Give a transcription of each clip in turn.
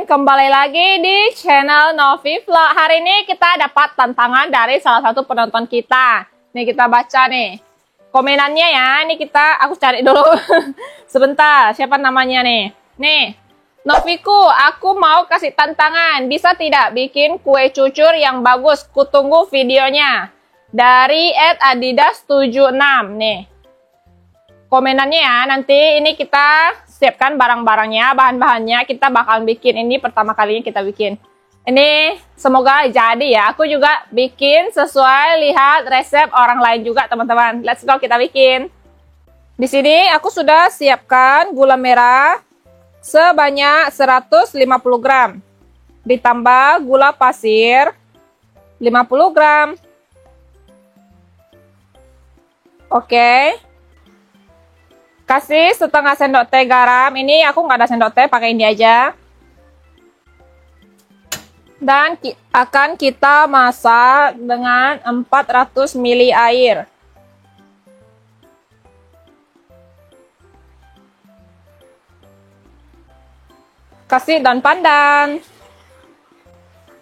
kembali lagi di channel Novi Vlog. Hari ini kita dapat tantangan dari salah satu penonton kita. Nih kita baca nih komenannya ya. Ini aku cari dulu. Sebentar, siapa namanya nih? Nih, Noviku, aku mau kasih tantangan. Bisa tidak bikin kue cucur yang bagus? Kutunggu videonya. Dari @adidas76 nih. Komenannya ya, nanti ini kita siapkan barang-barangnya, bahan-bahannya. Kita bakal bikin ini pertama kalinya kita bikin. Ini semoga jadi ya. Aku juga bikin sesuai lihat resep orang lain juga teman-teman. Let's go kita bikin. Di sini aku sudah siapkan gula merah sebanyak 150 gram. Ditambah gula pasir 50 gram. Oke. Kasih setengah sendok teh garam. Ini aku nggak ada sendok teh, pakai ini aja. Dan akan kita masak dengan 400 ml air. Kasih daun pandan.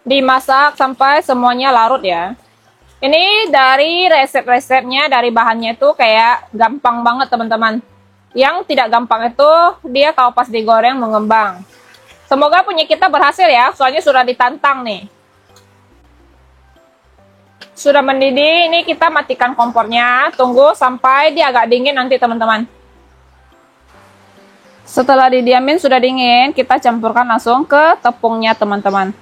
Dimasak sampai semuanya larut ya. Ini dari resep-resepnya, dari bahannya itu kayak gampang banget teman-teman. Yang tidak gampang itu dia kalau pas digoreng mengembang. Semoga punya kita berhasil ya, soalnya sudah ditantang nih. Sudah mendidih, ini kita matikan kompornya. Tunggu sampai dia agak dingin nanti teman-teman. Setelah didiamin sudah dingin, kita campurkan langsung ke tepungnya teman-teman.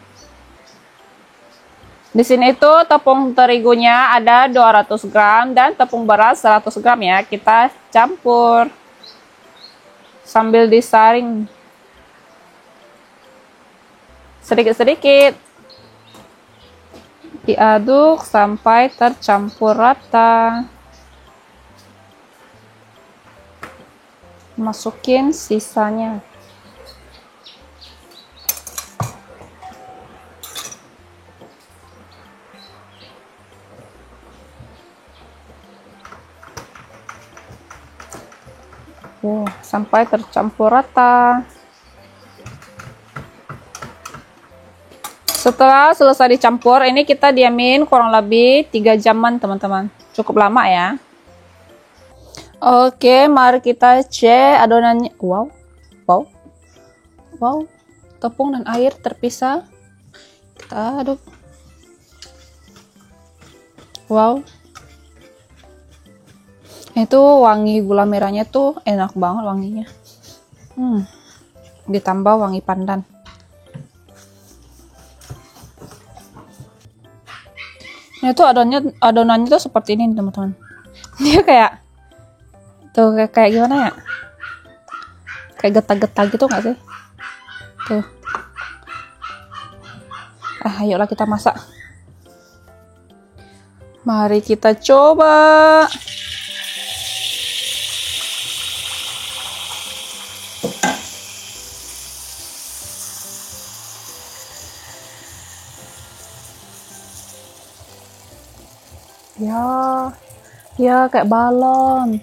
Di sini itu tepung terigunya ada 200 gram dan tepung beras 100 gram ya. Kita campur sambil disaring sedikit-sedikit, diaduk sampai tercampur rata. Masukin sisanya. Sampai tercampur rata. Setelah selesai dicampur, ini kita diamin kurang lebih 3 jaman teman-teman. Cukup lama ya. Oke, mari kita cek adonannya. Wow, tepung dan air terpisah. Kita aduk. Wow, itu wangi gula merahnya tuh enak banget wanginya. Ditambah wangi pandan. Ini tuh adonannya tuh seperti ini teman-teman. Dia kayak gimana ya? Kayak getah-getah gitu nggak sih? Tuh. Ayolah kita masak. Mari kita coba. Ya kayak balon.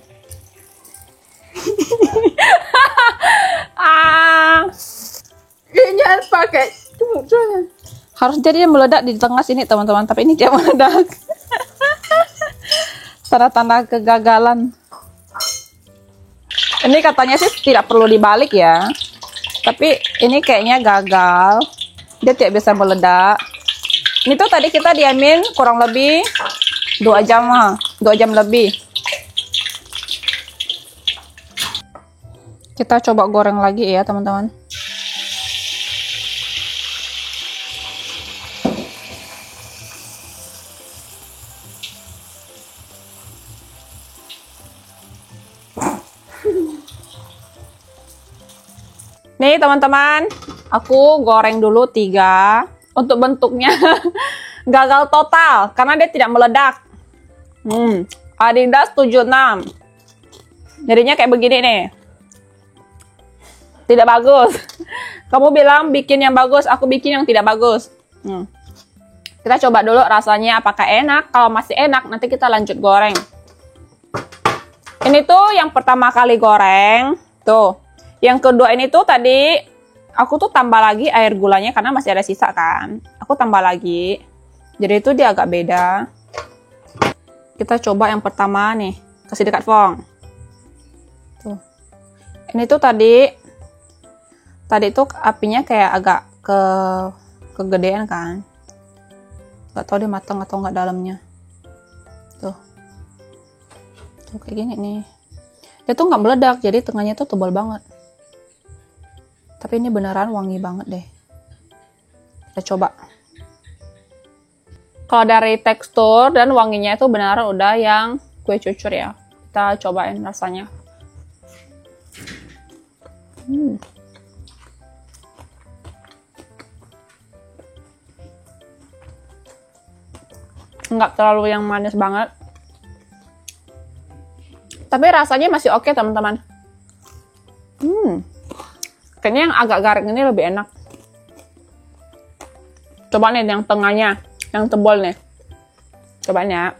Ini harus pakai cuma. Harus jadi meledak di tengah sini teman-teman, tapi ini dia meledak. Tanda-tanda kegagalan. Ini katanya sih tidak perlu dibalik ya, tapi ini kayaknya gagal. Dia tidak bisa meledak. Ini tuh tadi kita diamin kurang lebih 2 jam lebih. Kita coba goreng lagi ya teman-teman. Nih teman-teman, aku goreng dulu 3. Untuk bentuknya gagal total karena dia tidak meledak. Adidas 76. Jadinya kayak begini nih. Tidak bagus. Kamu bilang bikin yang bagus, aku bikin yang tidak bagus. Kita coba dulu rasanya apakah enak. Kalau masih enak, nanti kita lanjut goreng. Ini tuh yang pertama kali goreng. Tuh. Yang kedua ini tuh tadi aku tuh tambah lagi air gulanya karena masih ada sisa kan. Aku tambah lagi. Jadi itu dia agak beda. Kita coba yang pertama nih. Kasih dekat Fong. Tuh. Ini tuh tadi tuh apinya kayak agak kegedean kan. Gak tau dia matang atau nggak dalamnya. Tuh kayak gini nih. Dia tuh nggak meledak, jadi tengahnya tuh tebal banget. Tapi ini beneran wangi banget deh. Kita coba. Kalau dari tekstur dan wanginya itu beneran udah yang kue cucur ya. Kita cobain rasanya. Nggak terlalu yang manis banget. Tapi rasanya masih oke teman-teman. Kayaknya yang agak garing ini lebih enak. Coba nih yang tengahnya, yang tebal nih. Cobain ya.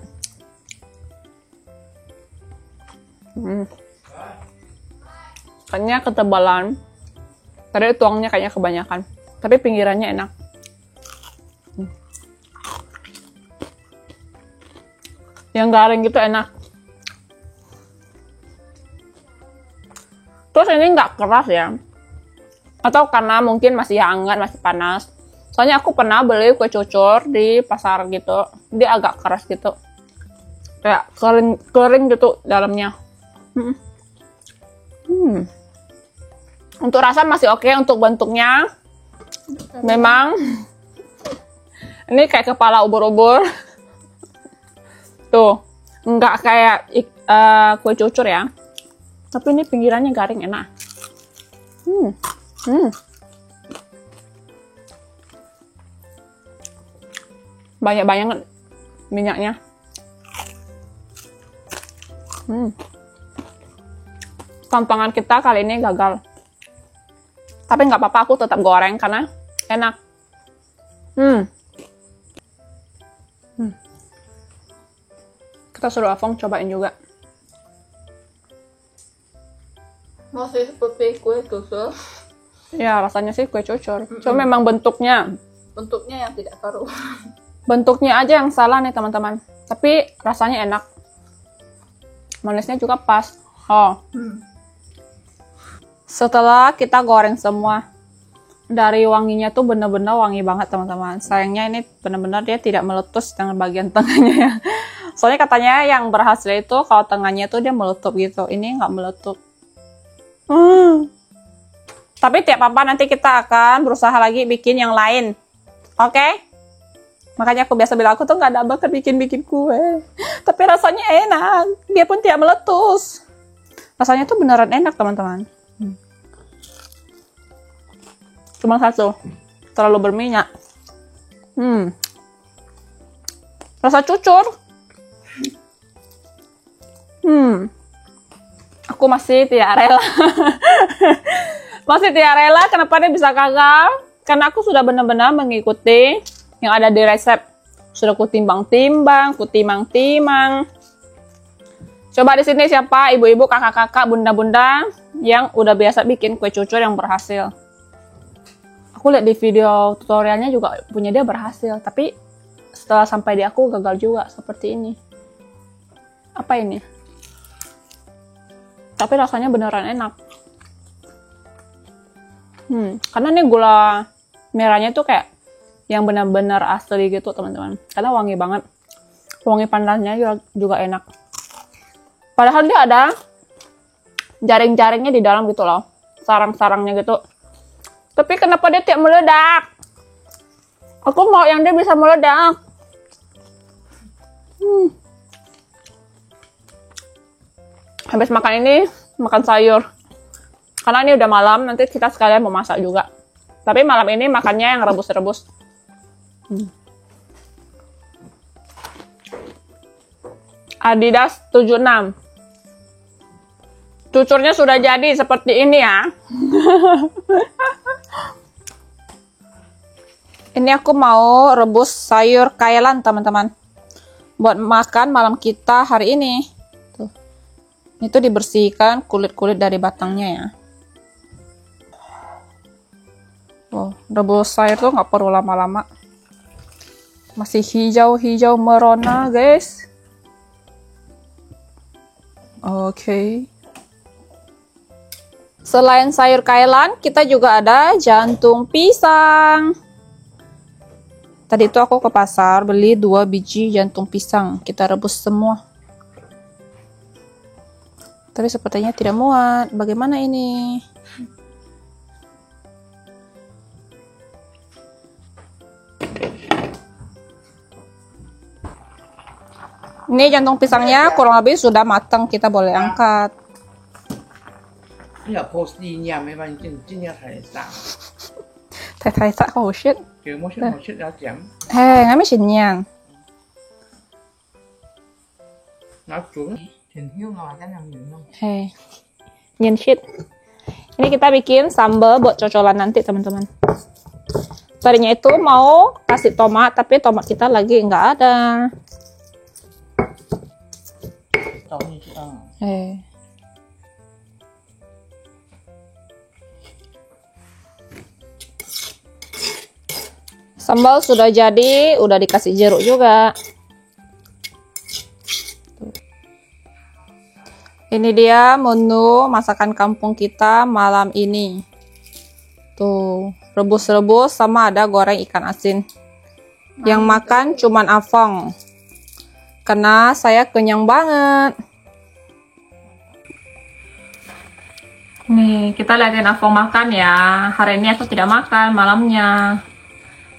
Kayaknya ketebalan. Tadi tuangnya kayaknya kebanyakan. Tapi pinggirannya enak. Yang garing gitu enak. Terus ini nggak keras ya. Atau karena mungkin masih hangat, masih panas. Soalnya aku pernah beli kue cucur di pasar gitu. Dia agak keras gitu. Kayak kering gitu dalamnya. Untuk rasa masih oke. Untuk bentuknya memang ini kayak kepala ubur-ubur. Tuh, nggak kayak kue cucur ya. Tapi ini pinggirannya garing, enak. Banyak banget minyaknya. Tantangan kita kali ini gagal. Tapi nggak apa-apa, aku tetap goreng karena enak. Kita suruh Afong cobain juga. Masih seperti kue cucur. Ya, rasanya sih kue cucur. Cuma memang bentuknya Bentuknya yang tidak karu. Bentuknya aja yang salah nih teman-teman. Tapi rasanya enak. Manisnya juga pas. Setelah kita goreng semua, dari wanginya tuh bener-bener wangi banget teman-teman. Sayangnya ini bener-bener dia tidak meletus dengan bagian tengahnya ya. Soalnya katanya yang berhasil itu kalau tengahnya tuh dia meletup gitu. Ini nggak meletup. Tapi tiap apa nanti kita akan berusaha lagi bikin yang lain. Oke? Makanya aku biasa bilang aku tuh nggak ada bakat bikin kue. Tapi rasanya enak. Dia pun tidak meletus. Rasanya tuh beneran enak teman-teman. Cuma satu. Terlalu berminyak. Rasa cucur. Aku masih tidak rela. Masih tidak rela kenapa dia bisa gagal. Karena aku sudah benar-benar mengikuti yang ada di resep. Sudah ku timbang-timbang, ku timang-timang. Coba di sini siapa ibu-ibu, kakak-kakak, bunda-bunda yang udah biasa bikin kue cucur yang berhasil. Aku lihat di video tutorialnya juga punya dia berhasil. Tapi setelah sampai di aku gagal juga seperti ini. Apa ini? Tapi rasanya beneran enak. Karena ini gula merahnya tuh kayak yang benar-benar asli gitu teman-teman. Karena wangi banget. Wangi panasnya juga enak. Padahal dia ada jaring-jaringnya di dalam gitu loh. Sarang-sarangnya gitu. Tapi kenapa dia tidak meledak? Aku mau yang dia bisa meledak. Habis makan ini, makan sayur. Karena ini udah malam, nanti kita sekalian mau masak juga. Tapi malam ini makannya yang rebus-rebus. Adidas 76. Cucurnya sudah jadi seperti ini ya. Ini aku mau rebus sayur kailan teman-teman. Buat makan malam kita hari ini. Tuh. Itu dibersihkan kulit-kulit dari batangnya ya. Oh, rebus sayur tuh nggak perlu lama-lama. Masih hijau-hijau merona, guys. Oke. Selain sayur kailan, kita juga ada jantung pisang. Tadi itu aku ke pasar beli 2 biji jantung pisang. Kita rebus semua. Tapi sepertinya tidak muat. Bagaimana ini? Ini jantung pisangnya kurang lebih sudah matang, kita boleh angkat. 要 post 意念没办法，尽量才上。 Thay sắc hổ shit. 叫我先我先要讲， Hei, ngami sinyang. 拿煮，挺香啊，真係唔用。 Hei. Nyen shit. Ini kita bikin sambal buat cocolan nanti, teman-teman. Tadinya itu mau kasih tomat, tapi tomat kita lagi nggak ada. 倒进去啊， Hei. Sambal sudah jadi, udah dikasih jeruk juga. Ini dia menu masakan kampung kita malam ini. Tuh, rebus-rebus sama ada goreng ikan asin. Yang makan cuman Afong. Karena saya kenyang banget. Nih, kita liatin Afong makan ya. Hari ini aku tidak makan malamnya.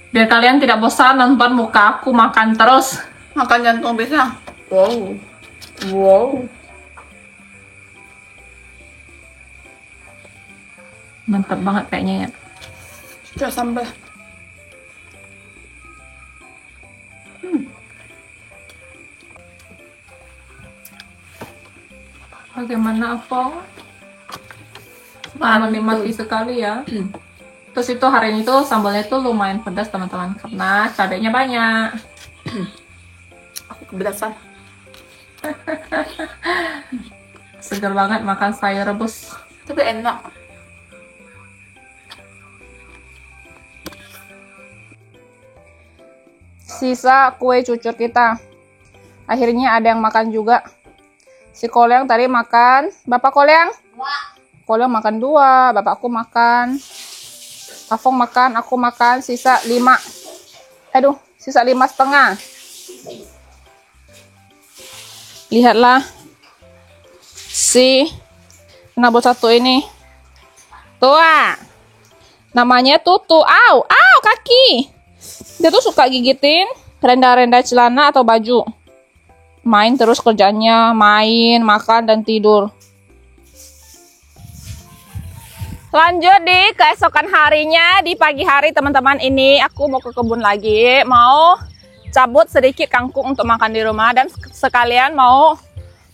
Biar kalian tidak bosan nonton muka aku makan terus. Makan jantung pisang. Wow. Wow. Mantap banget kayaknya ya. Coba sambal. Bagaimana Afong? Menikmati sekali ya. Terus itu hari ini tuh sambalnya tuh lumayan pedas teman-teman karena cabenya banyak. Aku kepedasan. Segar banget makan sayur rebus. Tapi enak. Sisa kue cucur kita. Akhirnya ada yang makan juga. Si Koleng tadi makan. Bapak Koleng? Koleng makan 2, bapakku makan. Afong makan, aku makan, sisa 5. Aduh, sisa 5,5. Lihatlah. Si nabut satu ini. Tua. Namanya Tutu. Au, au kaki. Dia tuh suka gigitin renda-renda celana atau baju. Main terus kerjanya, main, makan, dan tidur. Lanjut di keesokan harinya, di pagi hari teman-teman, ini aku mau ke kebun lagi, mau cabut sedikit kangkung untuk makan di rumah dan sekalian mau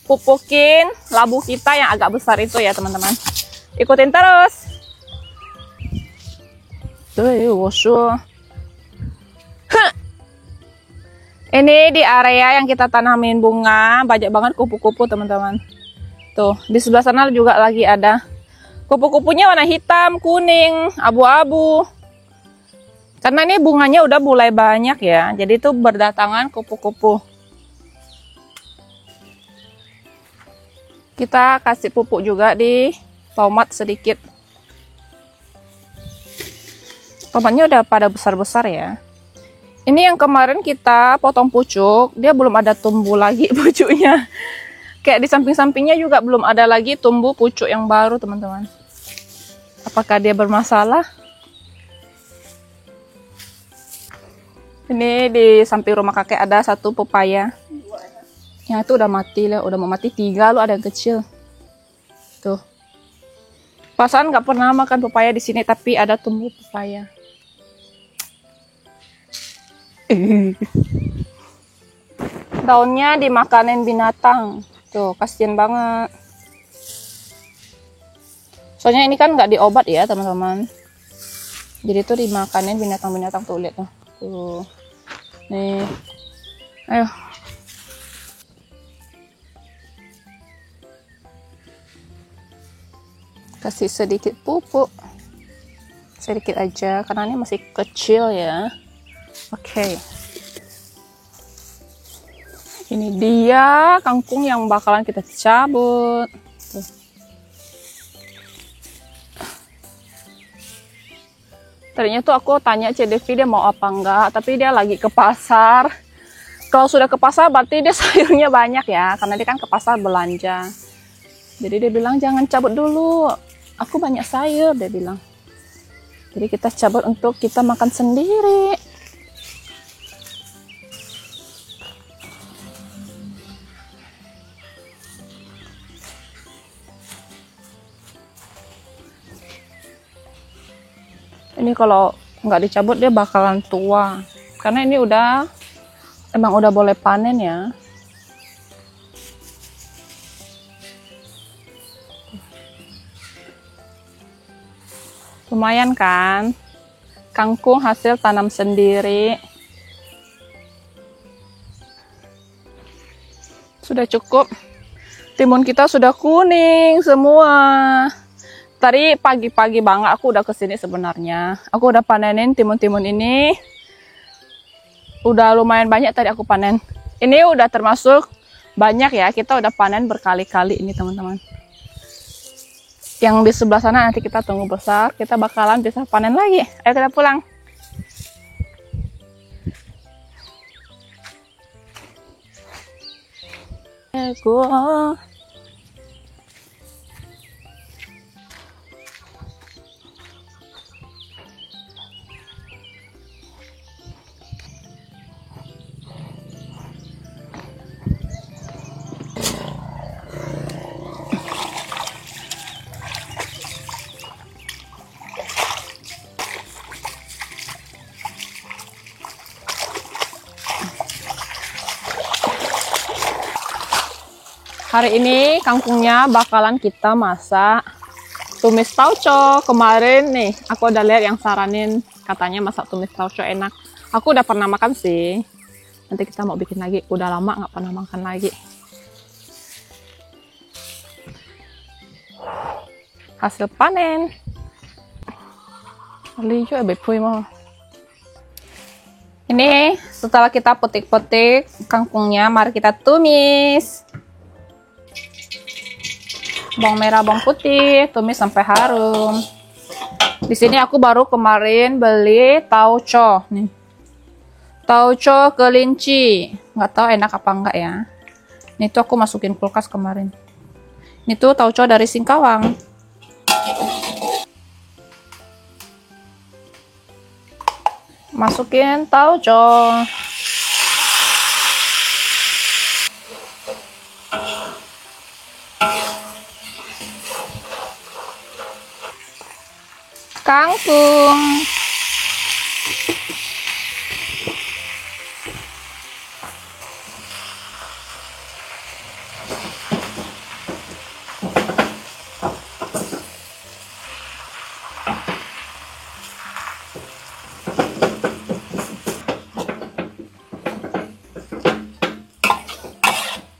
pupukin labu kita yang agak besar itu ya teman-teman. Ikutin terus. Ini di area yang kita tanamin bunga, banyak banget kupu-kupu teman-teman. Tuh, di sebelah sana juga lagi ada. Kupu-kupunya warna hitam, kuning, abu-abu. Karena ini bunganya udah mulai banyak ya, jadi itu berdatangan kupu-kupu. Kita kasih pupuk juga di tomat sedikit. Tomatnya udah pada besar-besar ya. Ini yang kemarin kita potong pucuk, dia belum ada tumbuh lagi pucuknya. Kayak di samping-sampingnya juga belum ada lagi tumbuh pucuk yang baru teman-teman. Apakah dia bermasalah? Ini di samping rumah kakek ada satu pepaya. Yang itu udah mati lah, udah mau mati 3 loh, ada yang kecil. Tuh. Pasan nggak pernah makan pepaya di sini, tapi ada tumbuh pepaya. Daunnya dimakanin binatang. Tuh, kasihan banget. Soalnya ini kan nggak diobat ya, teman-teman. Jadi tuh dimakanin binatang-binatang tuh, lihat tuh. Tuh. Nih. Ayo. Kasih sedikit pupuk. sedikit aja karena ini masih kecil ya. Oke. Ini dia kangkung yang bakalan kita cabut. Tuh. Tadinya tuh aku tanya CDV dia mau apa enggak, tapi dia lagi ke pasar. Kalau sudah ke pasar berarti dia sayurnya banyak ya, karena dia kan ke pasar belanja. Jadi dia bilang jangan cabut dulu, aku banyak sayur, dia bilang. Jadi kita cabut untuk kita makan sendiri. Ini kalau nggak dicabut dia bakalan tua, karena ini emang udah boleh panen ya. Lumayan kan, kangkung hasil tanam sendiri. Sudah cukup, timun kita sudah kuning semua. Tadi pagi-pagi banget aku udah kesini sebenarnya. Aku udah panenin timun-timun ini. Udah lumayan banyak tadi aku panen. Ini udah termasuk banyak ya. Kita udah panen berkali-kali ini teman-teman. Yang di sebelah sana nanti kita tunggu besar. Kita bakalan bisa panen lagi. Ayo kita pulang. Go. Hari ini kangkungnya bakalan kita masak tumis tauco. Kemarin nih aku udah lihat yang saranin katanya masak tumis tauco enak. Aku udah pernah makan sih. Nanti kita mau bikin lagi. Udah lama nggak pernah makan lagi. Hasil panen. Ini setelah kita petik-petik kangkungnya, mari kita tumis. Bawang merah, bawang putih, tumis sampai harum. Di sini aku baru kemarin beli tauco nih. Tauco kelinci. Nggak tahu enak apa enggak ya. Ini tuh aku masukin kulkas kemarin. Ini tuh tauco dari Singkawang. Masukin tauco. Kangkung.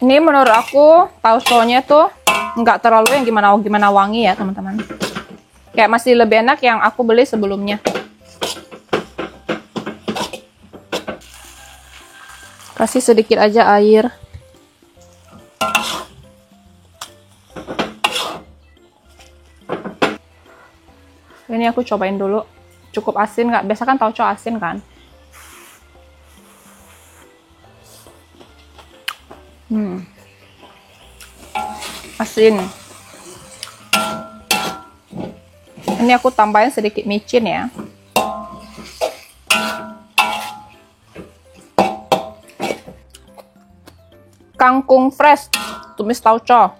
Ini menurut aku tauconya tuh nggak terlalu yang gimana wangi ya teman-teman. Kayak masih lebih enak yang aku beli sebelumnya. Kasih sedikit aja air. Ini aku cobain dulu. Cukup asin nggak? Biasa kan tauco asin kan? Asin. Ini aku tambahin sedikit micin ya. Kangkung fresh, tumis tauco.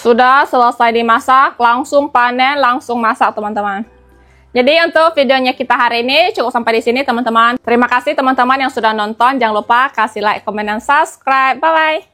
Sudah selesai dimasak, langsung panen, langsung masak teman-teman. Jadi untuk videonya kita hari ini cukup sampai di sini teman-teman. Terima kasih teman-teman yang sudah nonton. Jangan lupa kasih like, komen, dan subscribe. Bye-bye.